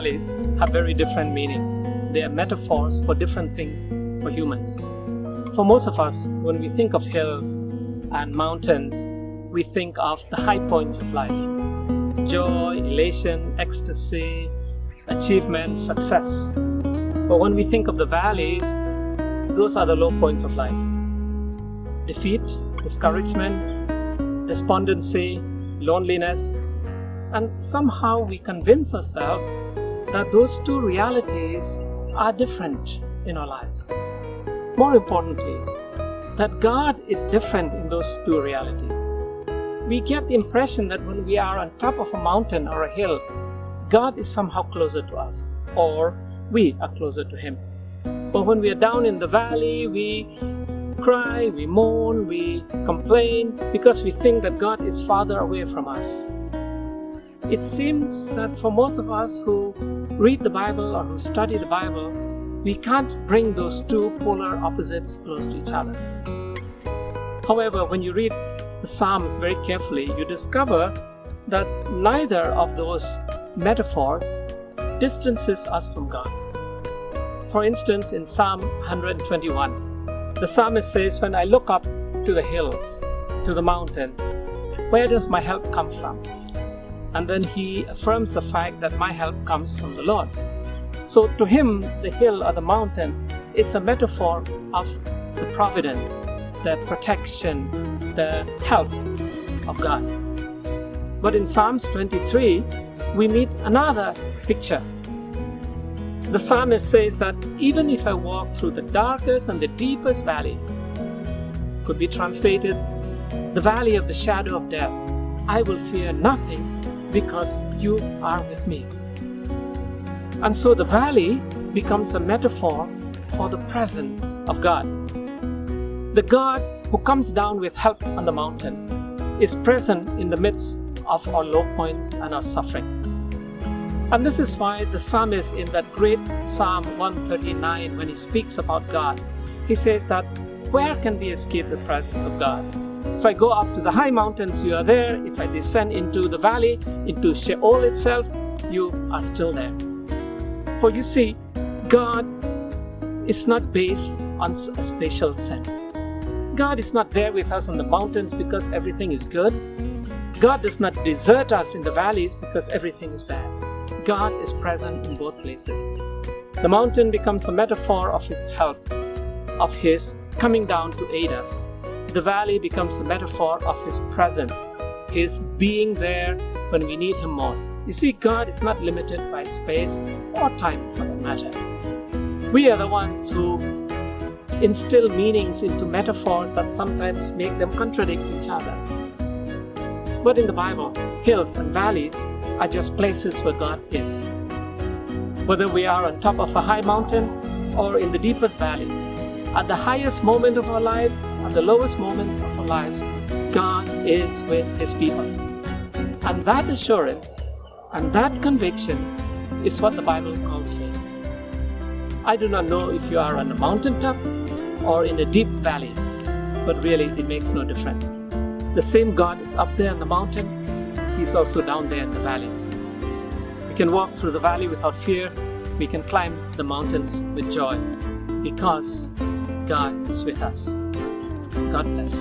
valleys have very different meanings. They are metaphors for different things for humans. For most of us, when we think of hills and mountains, we think of the high points of life. Joy, elation, ecstasy, achievement, success. But when we think of the valleys, those are the low points of life. Defeat, discouragement, despondency, loneliness, and somehow we convince ourselves that those two realities are different in our lives. More importantly, that God is different in those two realities. We get the impression that when we are on top of a mountain or a hill, God is somehow closer to us, or we are closer to Him. But when we are down in the valley, we cry, we mourn, we complain, because we think that God is farther away from us. It seems that for most of us who read the Bible or who study the Bible, we can't bring those two polar opposites close to each other. However, when you read the Psalms very carefully, you discover that neither of those metaphors distances us from God. For instance, in Psalm 121, the psalmist says, "When I look up to the hills, to the mountains, where does my help come from?" And then he affirms the fact that my help comes from the Lord. So to him, the hill or the mountain is a metaphor of the providence, the protection, the help of God. But in Psalms 23, we meet another picture. The psalmist says that even if I walk through the darkest and the deepest valley, could be translated, the valley of the shadow of death, I will fear nothing because you are with me. And so the valley becomes a metaphor for the presence of God. The God who comes down with help on the mountain is present in the midst of our low points and our suffering. And this is why the psalmist in that great Psalm 139, when he speaks about God, he says that, where can we escape the presence of God? If I go up to the high mountains, you are there. If I descend into the valley, into Sheol itself, you are still there. For you see, God is not based on a spatial sense. God is not there with us on the mountains because everything is good. God does not desert us in the valleys because everything is bad. God is present in both places. The mountain becomes a metaphor of His help, of His coming down to aid us. The valley becomes a metaphor of His presence, His being there when we need Him most. You see, God is not limited by space or time for that matter. We are the ones who instill meanings into metaphors that sometimes make them contradict each other. But in the Bible, hills and valleys are just places where God is. Whether we are on top of a high mountain or in the deepest valley, at the highest moment of our lives, at the lowest moment of our lives, God is with His people. And that assurance and that conviction is what the Bible calls faith. I do not know if you are on a mountaintop or in a deep valley, but really it makes no difference. The same God is up there on the mountain, He's also down there in the valley. We can walk through the valley without fear. We can climb the mountains with joy because God is with us. God bless.